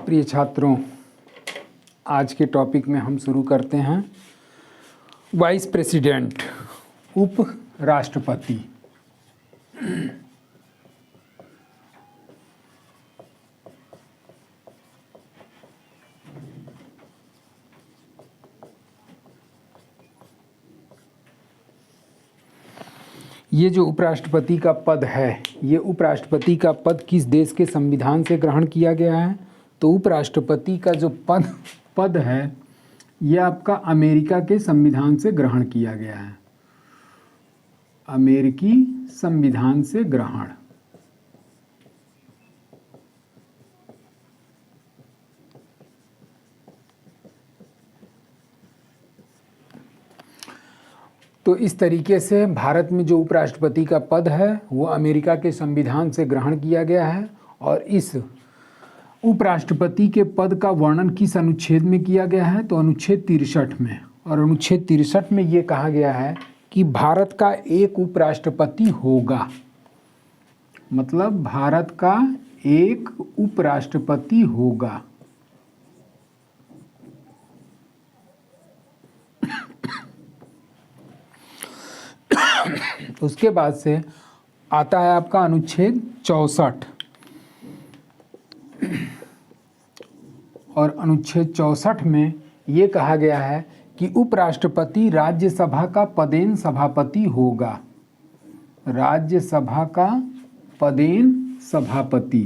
प्रिय छात्रों, आज के टॉपिक में हम शुरू करते हैं वाइस प्रेसिडेंट, उप राष्ट्रपति। ये जो उपराष्ट्रपति का पद है, ये उपराष्ट्रपति का पद किस देश के संविधान से ग्रहण किया गया है? तो उपराष्ट्रपति का जो पद है, ये आपका अमेरिका के संविधान से ग्रहण किया गया है। अमेरिकी संविधान से ग्रहण। तो इस तरीके से भारत में जो उपराष्ट्रपति का पद है वो अमेरिका के संविधान से ग्रहण किया गया है। और इस उपराष्ट्रपति के पद का वर्णन किस अनुच्छेद में किया गया है? तो अनुच्छेद 63 में। और अनुच्छेद 63 में ये कहा गया है कि भारत का एक उपराष्ट्रपति होगा, मतलब भारत का एक उपराष्ट्रपति होगा। उसके बाद से आता है आपका अनुच्छेद 64। और अनुच्छेद 64 में ये कहा गया है कि उपराष्ट्रपति राज्यसभा का पदेन सभापति होगा। राज्यसभा का पदेन सभापति।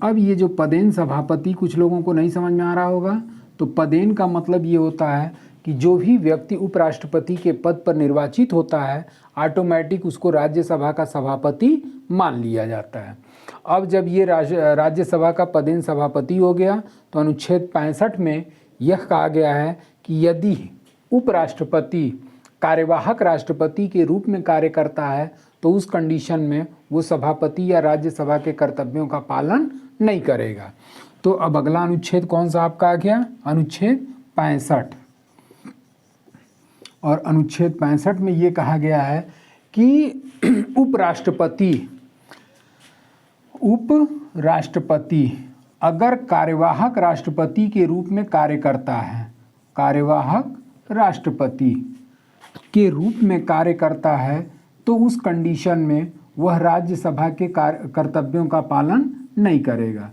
अब ये जो पदेन सभापति कुछ लोगों को नहीं समझ में आ रहा होगा, तो पदेन का मतलब ये होता है कि जो भी व्यक्ति उपराष्ट्रपति के पद पर निर्वाचित होता है, ऑटोमेटिक उसको राज्यसभा का सभापति मान लिया जाता है। अब जब ये राज्यसभा का पदेन सभापति हो गया, तो अनुच्छेद 65 में यह कहा गया है कि यदि उपराष्ट्रपति कार्यवाहक राष्ट्रपति के रूप में कार्य करता है, तो उस कंडीशन में वो सभापति या राज्यसभा के कर्तव्यों का पालन नहीं करेगा। तो अब अगला अनुच्छेद कौन सा आपका आ गया? अनुच्छेद 65। और अनुच्छेद 65 में ये कहा गया है कि उपराष्ट्रपति अगर कार्यवाहक राष्ट्रपति के रूप में कार्य करता है, कार्यवाहक राष्ट्रपति के रूप में कार्य करता है, तो उस कंडीशन में वह राज्यसभा के कर्तव्यों का पालन नहीं करेगा।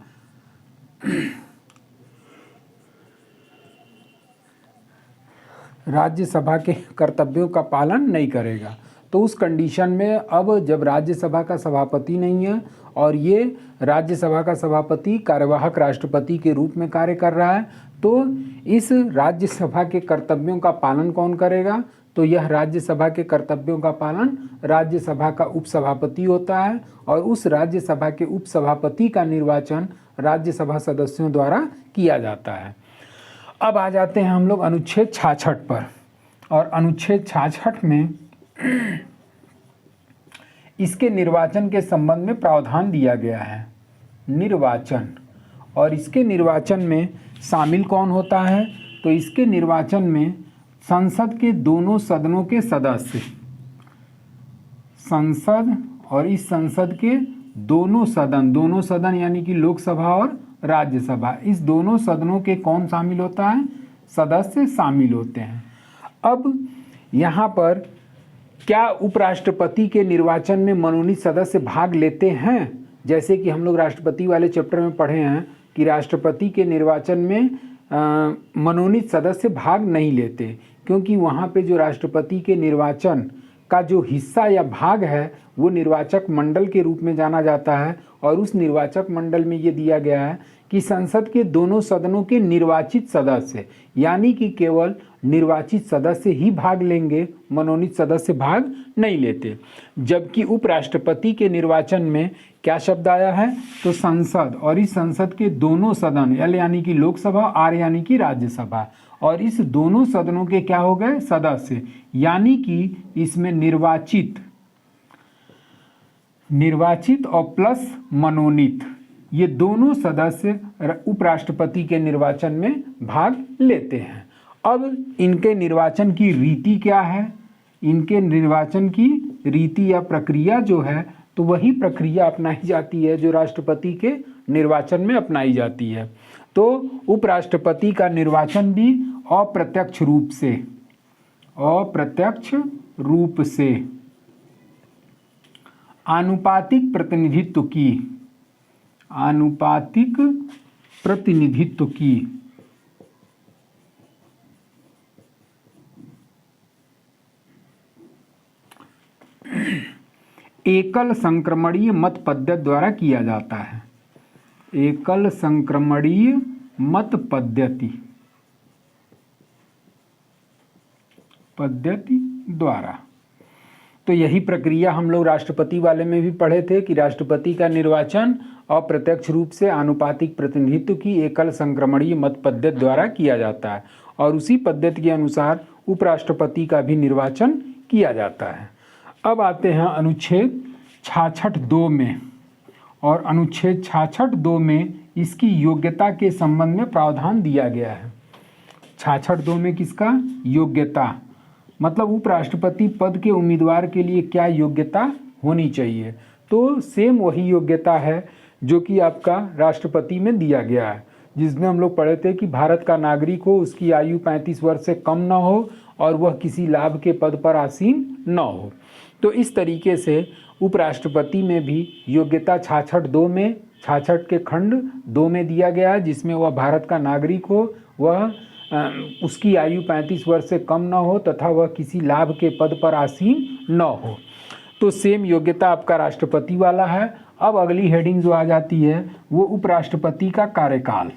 राज्यसभा के कर्तव्यों का पालन नहीं करेगा। तो उस कंडीशन में अब जब राज्यसभा का सभापति नहीं है और ये राज्यसभा का सभापति कार्यवाहक राष्ट्रपति के रूप में कार्य कर रहा है, तो इस राज्यसभा के कर्तव्यों का पालन कौन करेगा? तो यह राज्यसभा के कर्तव्यों का पालन राज्यसभा का उपसभापति होता है। और उस राज्यसभा के उपसभापति का निर्वाचन राज्यसभा सदस्यों द्वारा किया जाता है। अब आ जाते हैं हम लोग अनुच्छेद 66 पर। और अनुच्छेद 66 में इसके निर्वाचन के संबंध में प्रावधान दिया गया है। निर्वाचन। और इसके निर्वाचन में शामिल कौन होता है? तो इसके निर्वाचन में संसद के दोनों सदनों के सदस्य, संसद और इस संसद के दोनों सदन यानी कि लोकसभा और राज्यसभा, इस दोनों सदनों के कौन शामिल होता है? सदस्य शामिल होते हैं। अब यहाँ पर क्या उपराष्ट्रपति के निर्वाचन में मनोनीत सदस्य भाग लेते हैं? जैसे कि हम लोग राष्ट्रपति वाले चैप्टर में पढ़े हैं कि राष्ट्रपति के निर्वाचन में मनोनीत सदस्य भाग नहीं लेते, क्योंकि वहाँ पे जो राष्ट्रपति के निर्वाचन का जो हिस्सा या भाग है वो निर्वाचक मंडल के रूप में जाना जाता है। और उस निर्वाचक मंडल में ये दिया गया है कि संसद के दोनों सदनों के निर्वाचित सदस्य, यानी कि केवल निर्वाचित सदस्य ही भाग लेंगे, मनोनीत सदस्य भाग नहीं लेते। जबकि उपराष्ट्रपति के निर्वाचन में क्या शब्द आया है? तो संसद और इस संसद के दोनों सदन, एल यानी कि लोकसभा, आर यानी कि राज्यसभा, और इस दोनों सदनों के क्या हो गए? सदस्य। यानी कि इसमें निर्वाचित और प्लस मनोनीत, ये दोनों सदस्य उपराष्ट्रपति के निर्वाचन में भाग लेते हैं। अब इनके निर्वाचन की रीति क्या है? इनके निर्वाचन की रीति या प्रक्रिया जो है तो वही प्रक्रिया अपनाई जाती है जो राष्ट्रपति के निर्वाचन में अपनाई जाती है। तो उपराष्ट्रपति का निर्वाचन भी अप्रत्यक्ष रूप से आनुपातिक प्रतिनिधित्व की एकल संक्रमणीय मत पद्धति द्वारा किया जाता है। एकल संक्रमणीय मत पद्धति द्वारा। तो यही प्रक्रिया हम लोग राष्ट्रपति वाले में भी पढ़े थे कि राष्ट्रपति का निर्वाचन अप्रत्यक्ष रूप से आनुपातिक प्रतिनिधित्व की एकल संक्रमणीय मत पद्धति द्वारा किया जाता है और उसी पद्धति के अनुसार उपराष्ट्रपति का भी निर्वाचन किया जाता है। अब आते हैं अनुच्छेद 66(2) में, और अनुच्छेद 66(2) में इसकी योग्यता के संबंध में प्रावधान दिया गया है। 66(2) में किसका योग्यता, मतलब उपराष्ट्रपति पद के उम्मीदवार के लिए क्या योग्यता होनी चाहिए। तो सेम वही योग्यता है जो कि आपका राष्ट्रपति में दिया गया है, जिसमें हम लोग पढ़े थे कि भारत का नागरिक हो, उसकी आयु 35 वर्ष से कम न हो और वह किसी लाभ के पद पर आसीन न हो। तो इस तरीके से उपराष्ट्रपति में भी योग्यता 66(2) में 66 के खंड 2 में दिया गया है, जिसमें वह भारत का नागरिक हो, वह उसकी आयु 35 वर्ष से कम न हो तथा वह किसी लाभ के पद पर आसीन न हो। तो सेम योग्यता आपका राष्ट्रपति वाला है। अब अगली हेडिंग जो आ जाती है वो उपराष्ट्रपति का कार्यकाल।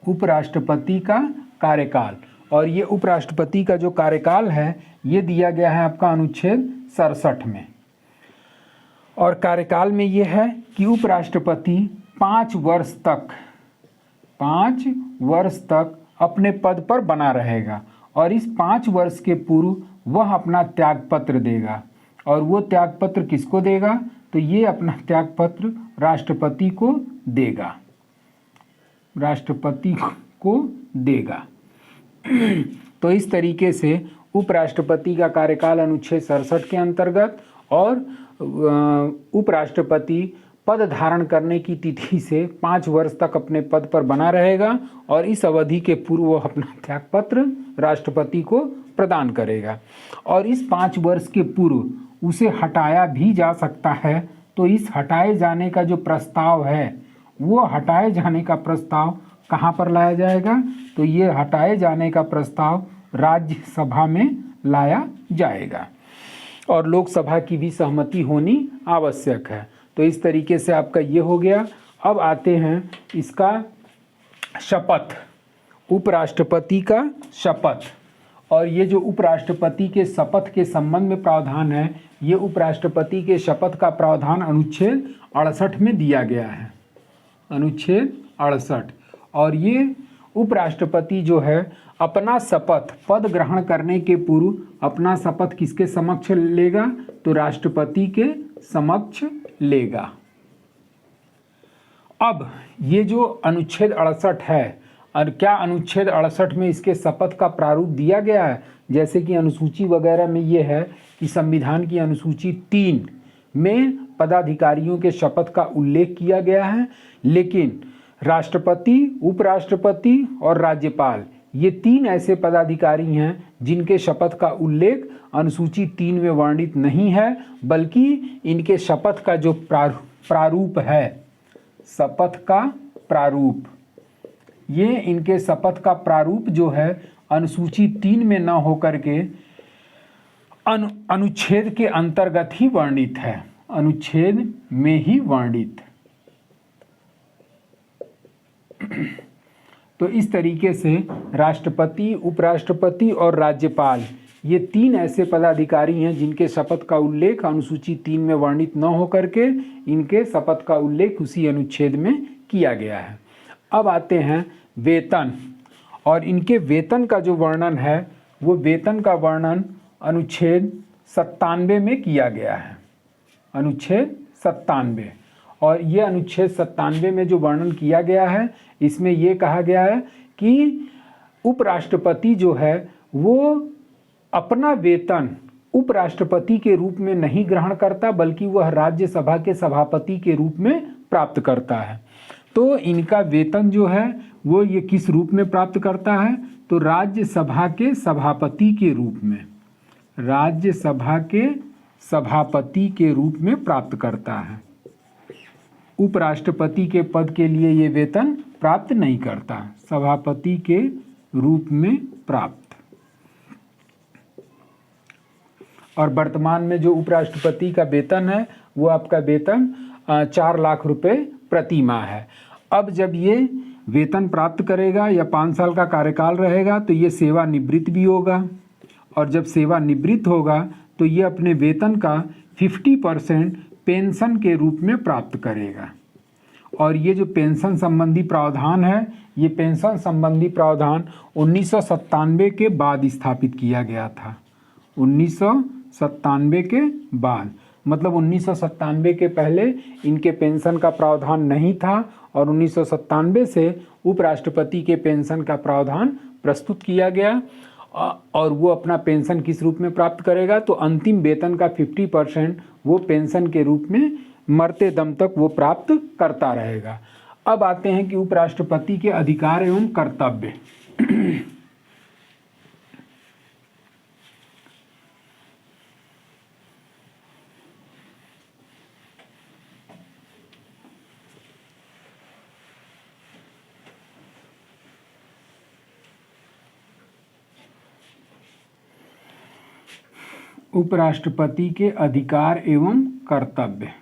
उपराष्ट्रपति का कार्यकाल, और ये उपराष्ट्रपति का जो कार्यकाल है ये दिया गया है आपका अनुच्छेद 67 में। और कार्यकाल में ये है कि उपराष्ट्रपति 5 वर्ष तक अपने पद पर बना रहेगा और इस 5 वर्ष के पूर्व वह अपना त्यागपत्र देगा। और वो त्यागपत्र किसको देगा, तो ये अपना त्यागपत्र राष्ट्रपति को देगा, राष्ट्रपति को देगा। तो इस तरीके से उपराष्ट्रपति का कार्यकाल अनुच्छेद 67 के अंतर्गत, और उपराष्ट्रपति पद धारण करने की तिथि से 5 वर्ष तक अपने पद पर बना रहेगा और इस अवधि के पूर्व वह अपना त्यागपत्र राष्ट्रपति को प्रदान करेगा। और इस 5 वर्ष के पूर्व उसे हटाया भी जा सकता है। तो इस हटाए जाने का जो प्रस्ताव है, वो हटाए जाने का प्रस्ताव कहाँ पर लाया जाएगा, तो ये हटाए जाने का प्रस्ताव राज्यसभा में लाया जाएगा और लोकसभा की भी सहमति होनी आवश्यक है। तो इस तरीके से आपका ये हो गया। अब आते हैं इसका शपथ, उपराष्ट्रपति का शपथ। और ये जो उपराष्ट्रपति के शपथ के संबंध में प्रावधान है, ये उपराष्ट्रपति के शपथ का प्रावधान अनुच्छेद 68 में दिया गया है, अनुच्छेद 68। और ये उपराष्ट्रपति जो है अपना शपथ पद ग्रहण करने के पूर्व अपना शपथ किसके समक्ष लेगा, तो राष्ट्रपति के समक्ष लेगा। अब ये जो अनुच्छेद 68 है, और क्या अनुच्छेद 68 में इसके शपथ का प्रारूप दिया गया है, जैसे कि अनुसूची वगैरह में ये है कि संविधान की अनुसूची 3 में पदाधिकारियों के शपथ का उल्लेख किया गया है, लेकिन राष्ट्रपति, उपराष्ट्रपति और राज्यपाल, ये 3 ऐसे पदाधिकारी हैं जिनके शपथ का उल्लेख अनुसूची 3 में वर्णित नहीं है, बल्कि इनके शपथ का जो प्रारूप है, शपथ का प्रारूप, ये इनके शपथ का प्रारूप जो है अनुसूची 3 में न होकर के अनुच्छेद के अंतर्गत ही वर्णित है, अनुच्छेद में ही वर्णित। तो इस तरीके से राष्ट्रपति, उपराष्ट्रपति और राज्यपाल, ये 3 ऐसे पदाधिकारी हैं जिनके शपथ का उल्लेख अनुसूची 3 में वर्णित न होकर के इनके शपथ का उल्लेख उसी अनुच्छेद में किया गया है। अब आते हैं वेतन, और इनके वेतन का जो वर्णन है वो वेतन का वर्णन अनुच्छेद 97 में किया गया है, अनुच्छेद 97। और ये अनुच्छेद 97 में जो वर्णन किया गया है, इसमें ये कहा गया है कि उपराष्ट्रपति जो है वो अपना वेतन उपराष्ट्रपति के रूप में नहीं ग्रहण करता, बल्कि वह राज्यसभा के सभापति के रूप में प्राप्त करता है। तो इनका वेतन जो है वो ये किस रूप में प्राप्त करता है, तो राज्यसभा के सभापति के रूप में, राज्यसभा के सभापति के रूप में प्राप्त करता है। उपराष्ट्रपति के पद के लिए ये वेतन प्राप्त नहीं करता, सभापति के रूप में प्राप्त। और वर्तमान में जो उपराष्ट्रपति का वेतन है वो आपका वेतन 4 लाख रुपए प्रति माह है। अब जब ये वेतन प्राप्त करेगा या 5 साल का कार्यकाल रहेगा तो ये सेवानिवृत्त भी होगा, और जब सेवानिवृत्त होगा तो ये अपने वेतन का 50% पेंशन के रूप में प्राप्त करेगा। और ये जो पेंशन संबंधी प्रावधान है, ये पेंशन संबंधी प्रावधान 1997 के बाद स्थापित किया गया था। 1997 के बाद, मतलब 1997 के पहले इनके पेंशन का प्रावधान नहीं था, और 1997 से उपराष्ट्रपति के पेंशन का प्रावधान प्रस्तुत किया गया। और वो अपना पेंशन किस रूप में प्राप्त करेगा, तो अंतिम वेतन का 50% वो पेंशन के रूप में मरते दम तक वो प्राप्त करता रहेगा। अब आते हैं कि उपराष्ट्रपति के अधिकार एवं कर्तव्य। उपराष्ट्रपति के अधिकार एवं कर्तव्य।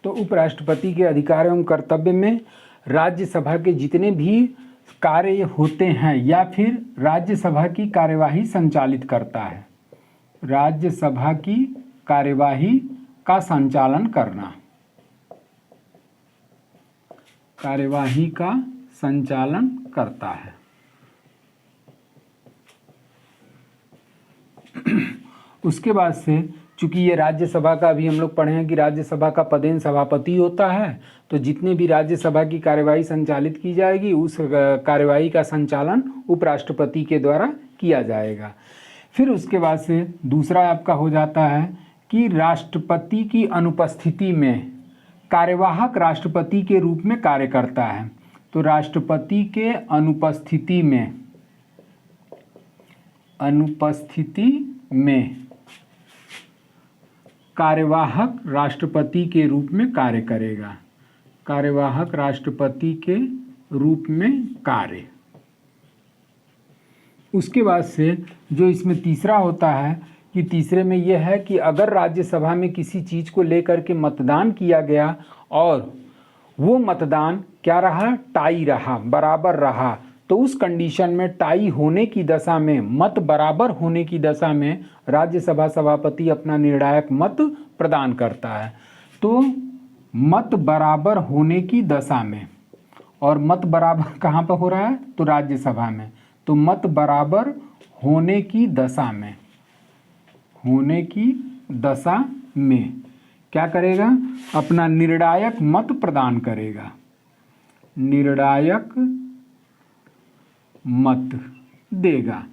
तो उपराष्ट्रपति के अधिकार एवं कर्तव्य में राज्यसभा के जितने भी कार्य होते हैं या फिर राज्यसभा की कार्यवाही संचालित करता है, राज्यसभा की कार्यवाही का संचालन करना, कार्यवाही का संचालन करता है। उसके बाद से चूंकि ये राज्यसभा का अभी हम लोग पढ़े हैं कि राज्यसभा का पदेन सभापति होता है, तो जितने भी राज्यसभा की कार्यवाही संचालित की जाएगी उस कार्यवाही का संचालन उपराष्ट्रपति के द्वारा किया जाएगा। फिर उसके बाद से दूसरा आपका हो जाता है कि राष्ट्रपति की अनुपस्थिति में कार्यवाहक राष्ट्रपति के रूप में कार्य करता है। तो राष्ट्रपति के अनुपस्थिति में कार्यवाहक राष्ट्रपति के रूप में कार्य करेगा, कार्यवाहक राष्ट्रपति के रूप में कार्य। उसके बाद से जो इसमें तीसरा होता है कि तीसरे में यह है कि अगर राज्यसभा में किसी चीज़ को लेकर के मतदान किया गया और वो मतदान क्या रहा, टाई रहा, बराबर रहा, तो उस कंडीशन में टाई होने की दशा में, मत बराबर होने की दशा में राज्यसभा सभापति अपना निर्णायक मत प्रदान करता है। तो मत बराबर होने की दशा में, और मत बराबर कहाँ पर हो रहा है, तो राज्यसभा में, तो मत बराबर होने की दशा में, होने की दशा में क्या करेगा, अपना निर्णायक मत प्रदान करेगा, निर्णायक मत देगा।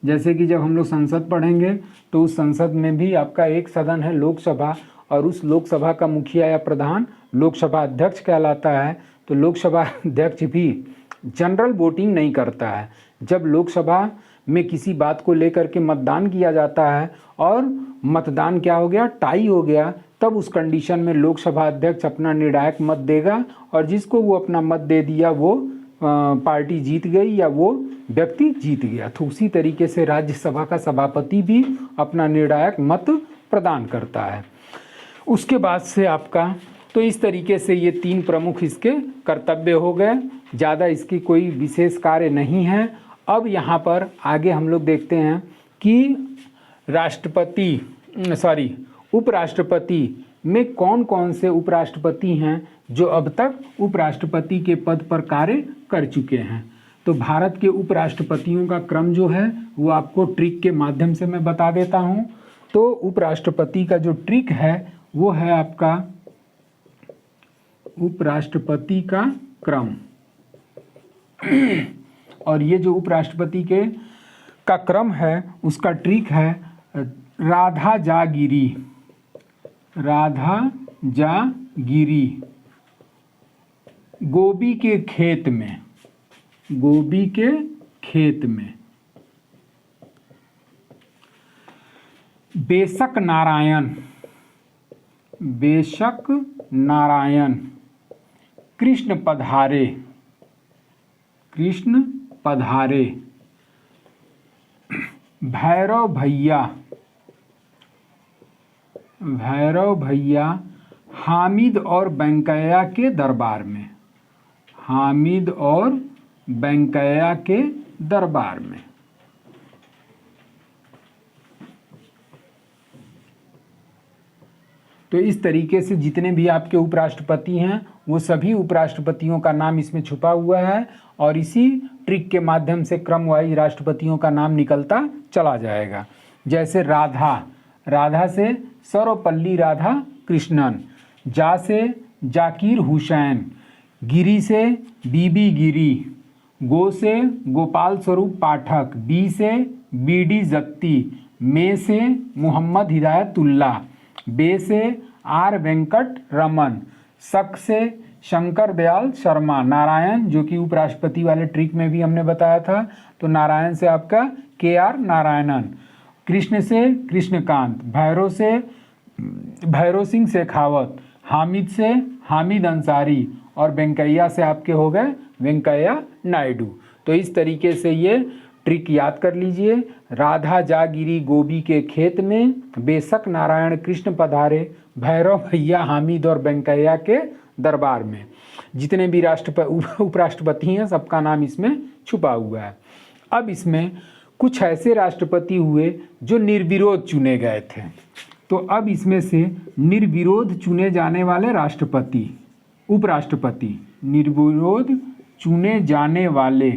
जैसे कि जब हम लोग संसद पढ़ेंगे तो उस संसद में भी आपका एक सदन है लोकसभा, और उस लोकसभा का मुखिया या प्रधान लोकसभा अध्यक्ष कहलाता है। तो लोकसभा अध्यक्ष भी जनरल वोटिंग नहीं करता है। जब लोकसभा में किसी बात को लेकर के मतदान किया जाता है और मतदान क्या हो गया, टाई हो गया, तब उस कंडीशन में लोकसभा अध्यक्ष अपना निर्णायक मत देगा, और जिसको वो अपना मत दे दिया वो पार्टी जीत गई या वो व्यक्ति जीत गया। तो उसी तरीके से राज्यसभा का सभापति भी अपना निर्णायक मत प्रदान करता है। उसके बाद से आपका, तो इस तरीके से ये 3 प्रमुख इसके कर्तव्य हो गए, ज़्यादा इसकी कोई विशेष कार्य नहीं है। अब यहाँ पर आगे हम लोग देखते हैं कि उपराष्ट्रपति में कौन कौन से उपराष्ट्रपति हैं जो अब तक उपराष्ट्रपति के पद पर कार्य कर चुके हैं। तो भारत के उपराष्ट्रपतियों का क्रम जो है वो आपको ट्रिक के माध्यम से मैं बता देता हूँ। तो उपराष्ट्रपति का जो ट्रिक है वो है आपका उपराष्ट्रपति का क्रम। और ये जो उपराष्ट्रपति के का क्रम है उसका ट्रिक है राधा जा गिरी, राधा जा गिरी, गोभी के खेत में, गोभी के खेत में, बेशक नारायण, बेशक नारायण, कृष्ण पधारे, कृष्ण पधारे, भैरव भैया, भैरव भैया हामिद और वेंकैया के दरबार में, हामिद और वेंकैया के दरबार में। तो इस तरीके से जितने भी आपके उपराष्ट्रपति हैं वो सभी उपराष्ट्रपतियों का नाम इसमें छुपा हुआ है और इसी ट्रिक के माध्यम से क्रम वाइज राष्ट्रपतियों का नाम निकलता चला जाएगा। जैसे राधा, राधा से सर्वपल्ली राधा कृष्णन, जा से जाकिर हुसैन, गिरी से बीबी गिरी, गो से गोपाल स्वरूप पाठक, बी से बीडी जत्ती, मे से मोहम्मद हिदायतुल्ला, बे से आर वेंकट रमन, शक से शंकर दयाल शर्मा, नारायण जो कि उपराष्ट्रपति वाले ट्रिक में भी हमने बताया था, तो नारायण से आपका KR नारायणन, कृष्ण से कृष्णकांत, भैरव से भैरव सिंह शेखावत, हामिद से हामिद अंसारी और वेंकैया से आपके हो गए वेंकैया नायडू। तो इस तरीके से ये ट्रिक याद कर लीजिए। राधा जा गिरी गोभी के खेत में, बेशक नारायण कृष्ण पधारे, भैरव भैया हामिद और वेंकैया के दरबार में। जितने भी उपराष्ट्रपति हैं सबका नाम इसमें छुपा हुआ है। अब इसमें कुछ ऐसे राष्ट्रपति हुए जो निर्विरोध चुने गए थे। तो अब इसमें से निर्विरोध चुने जाने वाले राष्ट्रपति, उपराष्ट्रपति, निर्विरोध चुने जाने वाले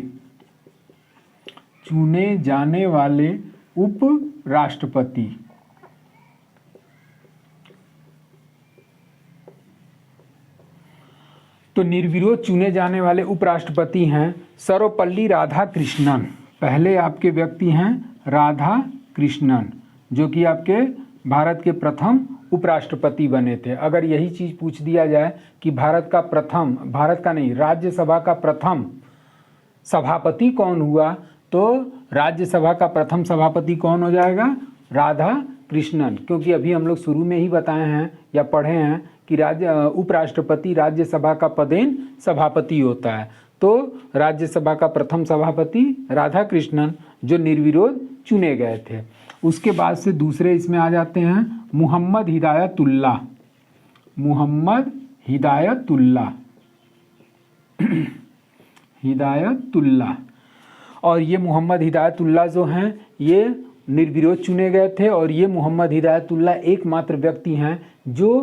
उपराष्ट्रपति। तो निर्विरोध चुने जाने वाले उपराष्ट्रपति हैं सर्वपल्ली राधाकृष्णन। पहले आपके व्यक्ति हैं राधा कृष्णन जो कि आपके भारत के प्रथम उपराष्ट्रपति बने थे। अगर यही चीज़ पूछ दिया जाए कि भारत का नहीं, राज्यसभा का प्रथम सभापति कौन हुआ, तो राज्यसभा का प्रथम सभापति कौन हो जाएगा? राधा कृष्णन। क्योंकि अभी हम लोग शुरू में ही बताए हैं या पढ़े हैं कि उपराष्ट्रपति राज्यसभा का पदेन सभापति होता है। तो राज्यसभा का प्रथम सभापति राधा कृष्णन जो निर्विरोध चुने गए थे। उसके बाद से दूसरे इसमें आ जाते हैं मोहम्मद हिदायतुल्ला। मोहम्मद हिदायतुल्ला हिदायतुल्ला। और ये मोहम्मद हिदायतुल्ला जो हैं ये निर्विरोध चुने गए थे और ये मोहम्मद हिदायतुल्ला एकमात्र व्यक्ति हैं जो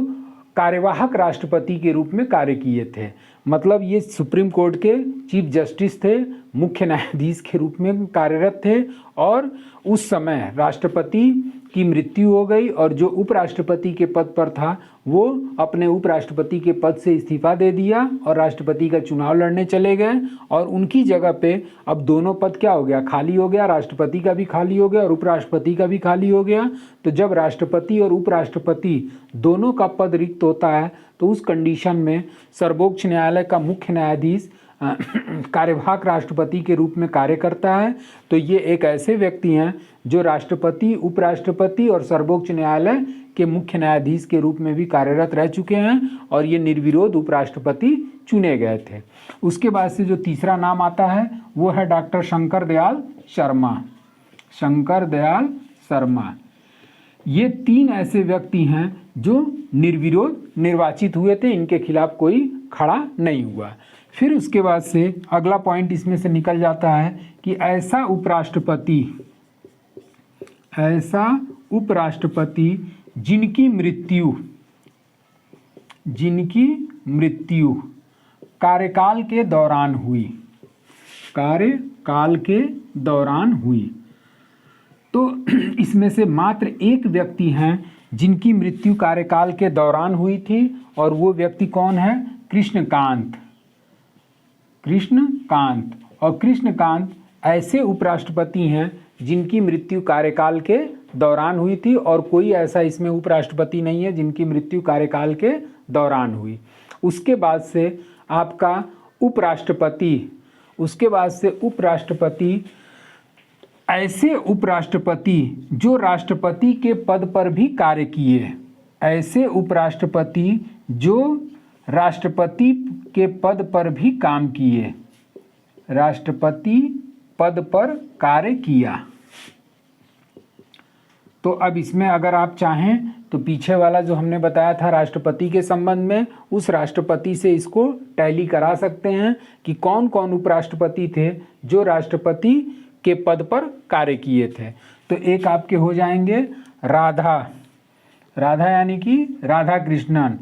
कार्यवाहक राष्ट्रपति के रूप में कार्य किए थे। मतलब ये सुप्रीम कोर्ट के चीफ जस्टिस थे, मुख्य न्यायाधीश के रूप में कार्यरत थे और उस समय राष्ट्रपति की मृत्यु हो गई और जो उपराष्ट्रपति के पद पर था वो अपने उपराष्ट्रपति के पद से इस्तीफा दे दिया और राष्ट्रपति का चुनाव लड़ने चले गए और उनकी जगह पे अब दोनों पद क्या हो गया? खाली हो गया। राष्ट्रपति का भी खाली हो गया और उपराष्ट्रपति का भी खाली हो गया। तो जब राष्ट्रपति और उपराष्ट्रपति दोनों का पद रिक्त होता है तो उस कंडीशन में सर्वोच्च न्यायालय का मुख्य न्यायाधीश कार्यवाहक राष्ट्रपति के रूप में कार्य करता है। तो ये एक ऐसे व्यक्ति हैं जो राष्ट्रपति, उपराष्ट्रपति और सर्वोच्च न्यायालय के मुख्य न्यायाधीश के रूप में भी कार्यरत रह चुके हैं और ये निर्विरोध उपराष्ट्रपति चुने गए थे। उसके बाद से जो तीसरा नाम आता है वो है डॉक्टर शंकर दयाल शर्मा। शंकर दयाल शर्मा। ये तीन ऐसे व्यक्ति हैं जो निर्विरोध निर्वाचित हुए थे, इनके खिलाफ कोई खड़ा नहीं हुआ। फिर उसके बाद से अगला पॉइंट इसमें से निकल जाता है कि ऐसा उपराष्ट्रपति जिनकी मृत्यु कार्यकाल के दौरान हुई। तो इसमें से मात्र एक व्यक्ति हैं जिनकी मृत्यु कार्यकाल के दौरान हुई थी और वो व्यक्ति कौन है? कृष्णकांत। और कृष्णकांत ऐसे उपराष्ट्रपति हैं जिनकी मृत्यु कार्यकाल के दौरान हुई थी, और कोई ऐसा इसमें उपराष्ट्रपति नहीं है जिनकी मृत्यु कार्यकाल के दौरान हुई। उसके बाद से आपका उपराष्ट्रपति, उसके बाद से उपराष्ट्रपति, ऐसे उपराष्ट्रपति जो राष्ट्रपति के पद पर भी कार्य किए, ऐसे उपराष्ट्रपति जो राष्ट्रपति के पद पर भी काम किए, राष्ट्रपति पद पर कार्य किया। तो अब इसमें अगर आप चाहें तो पीछे वाला जो हमने बताया था राष्ट्रपति के संबंध में, उस राष्ट्रपति से इसको टैली करा सकते हैं कि कौन कौन उपराष्ट्रपति थे जो राष्ट्रपति के पद पर कार्य किए थे। तो एक आपके हो जाएंगे राधा, राधा यानी कि राधा कृष्णन।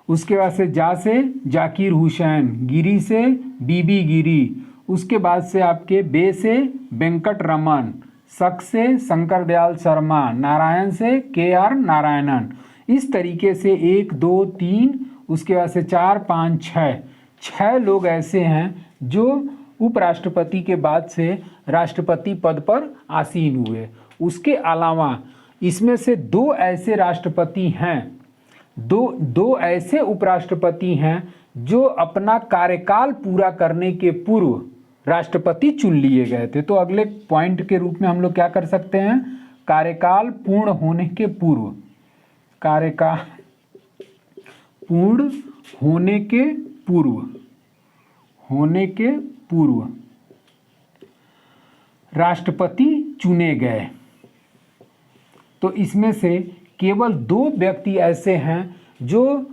उसके बाद से जा से जाकिर हुसैन, गिरी से बीबी गिरी। उसके बाद से आपके बे से वेंकट रमन, शक से शंकर दयाल शर्मा, नारायण से KR नारायणन। इस तरीके से 1 2 3, उसके बाद से 4 5 6 लोग ऐसे हैं जो उपराष्ट्रपति के बाद से राष्ट्रपति पद पर आसीन हुए। उसके अलावा इसमें से 2 ऐसे राष्ट्रपति हैं, दो ऐसे उपराष्ट्रपति हैं जो अपना कार्यकाल पूरा करने के पूर्व राष्ट्रपति चुन लिए गए थे। तो अगले पॉइंट के रूप में हम लोग क्या कर सकते हैं, कार्यकाल पूर्ण होने के पूर्व, कार्यकाल पूर्ण होने के पूर्व राष्ट्रपति चुने गए। तो इसमें से केवल 2 व्यक्ति ऐसे हैं जो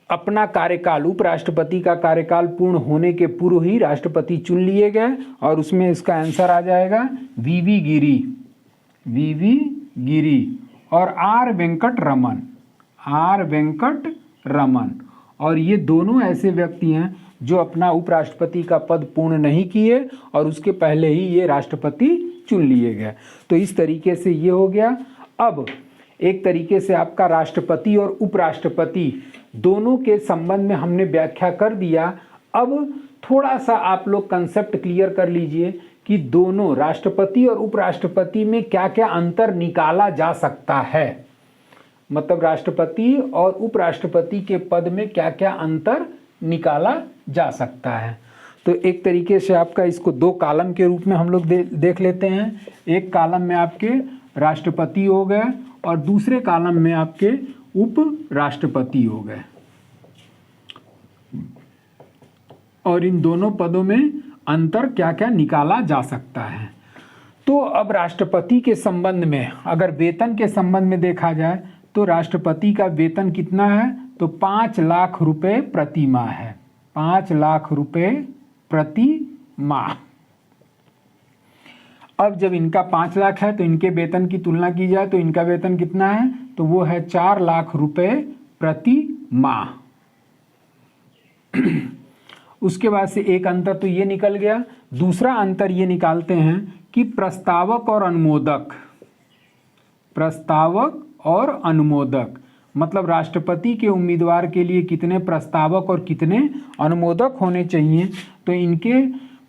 अपना कार्यकाल, उपराष्ट्रपति का कार्यकाल पूर्ण होने के पूर्व ही राष्ट्रपति चुन लिए गए, और उसमें इसका आंसर आ जाएगा VV गिरी और R वेंकट रमन। और ये दोनों ऐसे व्यक्ति हैं जो अपना उपराष्ट्रपति का पद पूर्ण नहीं किए और उसके पहले ही ये राष्ट्रपति चुन लिए गए। तो इस तरीके से ये हो गया। अब एक तरीके से आपका राष्ट्रपति और उपराष्ट्रपति दोनों के संबंध में हमने व्याख्या कर दिया। अब थोड़ा सा आप लोग कंसेप्ट क्लियर कर लीजिए कि दोनों राष्ट्रपति और उपराष्ट्रपति में क्या क्या अंतर निकाला जा सकता है, मतलब राष्ट्रपति और उपराष्ट्रपति के पद में क्या क्या अंतर निकाला जा सकता है। तो एक तरीके से आपका इसको 2 कॉलम के रूप में हम लोग देख लेते हैं। एक कॉलम में आपके राष्ट्रपति हो गए और दूसरे कॉलम में आपके उपराष्ट्रपति हो गए, और इन दोनों पदों में अंतर क्या क्या निकाला जा सकता है। तो अब राष्ट्रपति के संबंध में अगर वेतन के संबंध में देखा जाए तो राष्ट्रपति का वेतन कितना है, तो 5 लाख रुपए प्रति माह है, 5 लाख रुपए प्रति माह। अब जब इनका 5 लाख है तो इनके वेतन की तुलना की जाए तो इनका वेतन कितना है, तो वो है 4 लाख रुपए प्रति माह। उसके बाद से एक अंतर तो ये निकल गया। दूसरा अंतर ये निकालते हैं कि प्रस्तावक और अनुमोदक, मतलब राष्ट्रपति के उम्मीदवार के लिए कितने प्रस्तावक और कितने अनुमोदक होने चाहिए। तो इनके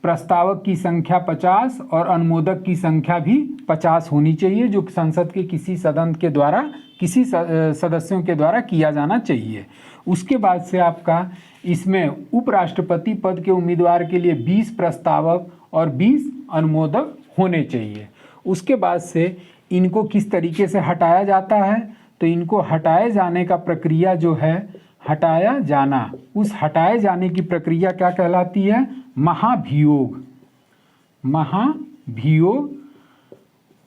प्रस्तावक की संख्या 50 और अनुमोदक की संख्या भी 50 होनी चाहिए, जो संसद के किसी सदन के द्वारा, किसी सदस्यों के द्वारा किया जाना चाहिए। उसके बाद से आपका इसमें उपराष्ट्रपति पद के उम्मीदवार के लिए 20 प्रस्तावक और 20 अनुमोदक होने चाहिए। उसके बाद से इनको किस तरीके से हटाया जाता है, तो इनको हटाए जाने का प्रक्रिया जो है, हटाया जाना, उस हटाए जाने की प्रक्रिया क्या कहलाती है, महाभियोग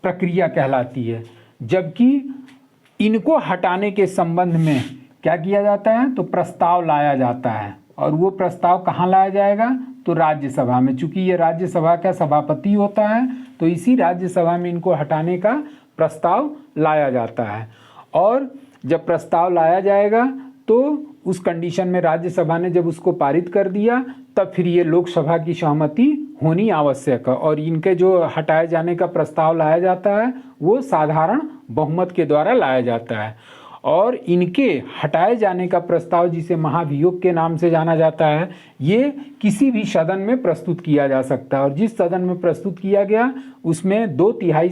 प्रक्रिया कहलाती है। जबकि इनको हटाने के संबंध में क्या किया जाता है, तो प्रस्ताव लाया जाता है, और वो प्रस्ताव कहाँ लाया जाएगा, तो राज्यसभा में। चूंकि ये राज्यसभा का सभापति होता है तो इसी राज्यसभा में इनको हटाने का प्रस्ताव लाया जाता है। और जब प्रस्ताव लाया जाएगा तो उस कंडीशन में राज्यसभा ने जब उसको पारित कर दिया तब फिर ये लोकसभा की सहमति होनी आवश्यक है, और इनके जो हटाए जाने का प्रस्ताव लाया जाता है वो साधारण बहुमत के द्वारा लाया जाता है। और इनके हटाए जाने का प्रस्ताव, जिसे महाभियोग के नाम से जाना जाता है, ये किसी भी सदन में प्रस्तुत किया जा सकता है। और जिस सदन में प्रस्तुत किया गया उसमें 2/3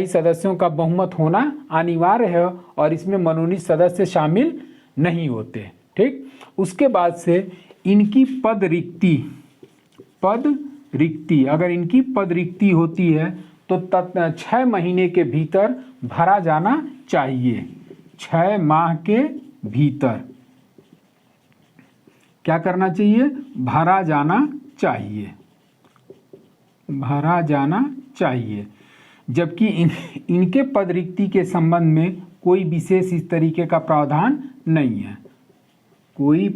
सदस्यों का बहुमत होना अनिवार्य है और इसमें मनोनीत सदस्य शामिल नहीं होते। ठीक, उसके बाद से इनकी पद रिक्ति अगर इनकी पद रिक्ति होती है तो 6 महीने के भीतर भरा जाना चाहिए। 6 माह के भीतर क्या करना चाहिए? भरा जाना चाहिए। जबकि इनके पद रिक्ति के संबंध में कोई विशेष इस तरीके का प्रावधान नहीं है। कोई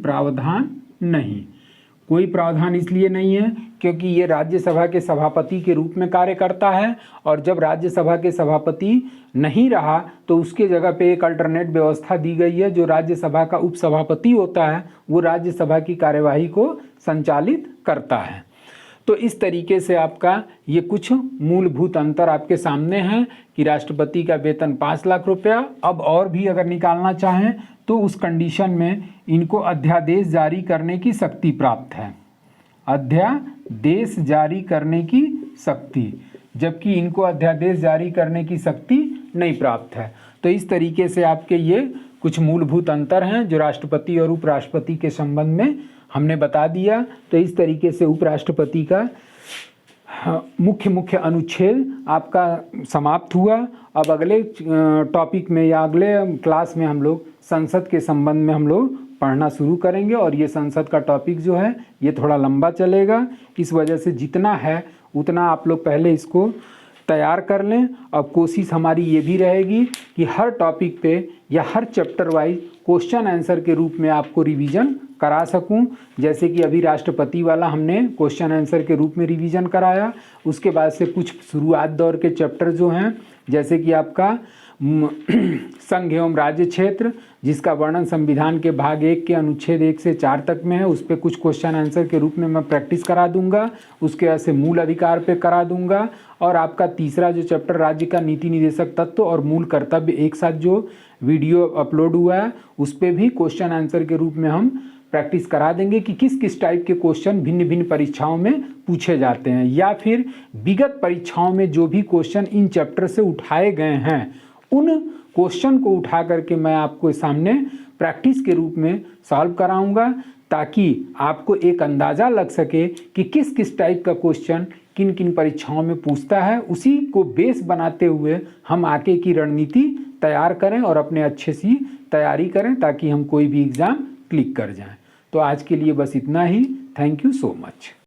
प्रावधान इसलिए नहीं है क्योंकि ये राज्यसभा के सभापति के रूप में कार्य करता है, और जब राज्यसभा के सभापति नहीं रहा तो उसके जगह पे एक अल्टरनेट व्यवस्था दी गई है। जो राज्यसभा का उपसभापति होता है वो राज्यसभा की कार्यवाही को संचालित करता है। तो इस तरीके से आपका ये कुछ मूलभूत अंतर आपके सामने हैं कि राष्ट्रपति का वेतन 5 लाख रुपया। अब और भी अगर निकालना चाहें तो उस कंडीशन में इनको अध्यादेश जारी करने की शक्ति प्राप्त है। अध्यादेश जारी करने की शक्ति, जबकि इनको अध्यादेश जारी करने की शक्ति नहीं प्राप्त है। तो इस तरीके से आपके ये कुछ मूलभूत अंतर हैं जो राष्ट्रपति और उपराष्ट्रपति के संबंध में हमने बता दिया। तो इस तरीके से उपराष्ट्रपति का मुख्य अनुच्छेद आपका समाप्त हुआ। अब अगले टॉपिक में या अगले क्लास में हम लोग संसद के संबंध में हम लोग पढ़ना शुरू करेंगे, और ये संसद का टॉपिक जो है ये थोड़ा लंबा चलेगा। इस वजह से जितना है उतना आप लोग पहले इसको तैयार कर लें। अब कोशिश हमारी ये भी रहेगी कि हर टॉपिक पे या हर चैप्टर वाइज क्वेश्चन आंसर के रूप में आपको रिवीजन करा सकूं। जैसे कि अभी राष्ट्रपति वाला हमने क्वेश्चन आंसर के रूप में रिवीजन कराया। उसके बाद से कुछ शुरुआत दौर के चैप्टर जो हैं, जैसे कि आपका संघ एवं राज्य क्षेत्र, जिसका वर्णन संविधान के भाग 1 के अनुच्छेद 1 से 4 तक में है, उस पर कुछ क्वेश्चन आंसर के रूप में मैं प्रैक्टिस करा दूंगा। उसके बाद से मूल अधिकार पे करा दूंगा। और आपका तीसरा जो चैप्टर राज्य का नीति निदेशक तत्व और मूल कर्तव्य एक साथ जो वीडियो अपलोड हुआ है, उस पर भी क्वेश्चन आंसर के रूप में हम प्रैक्टिस करा देंगे कि किस किस टाइप के क्वेश्चन भिन्न भिन्न परीक्षाओं में पूछे जाते हैं, या फिर विगत परीक्षाओं में जो भी क्वेश्चन इन चैप्टर से उठाए गए हैं उन क्वेश्चन को उठा करके मैं आपको सामने प्रैक्टिस के रूप में सॉल्व कराऊंगा, ताकि आपको एक अंदाज़ा लग सके कि किस किस टाइप का क्वेश्चन किन किन परीक्षाओं में पूछता है। उसी को बेस बनाते हुए हम आगे की रणनीति तैयार करें और अपने अच्छे सी तैयारी करें, ताकि हम कोई भी एग्ज़ाम क्लिक कर जाएं। तो आज के लिए बस इतना ही। Thank you so much.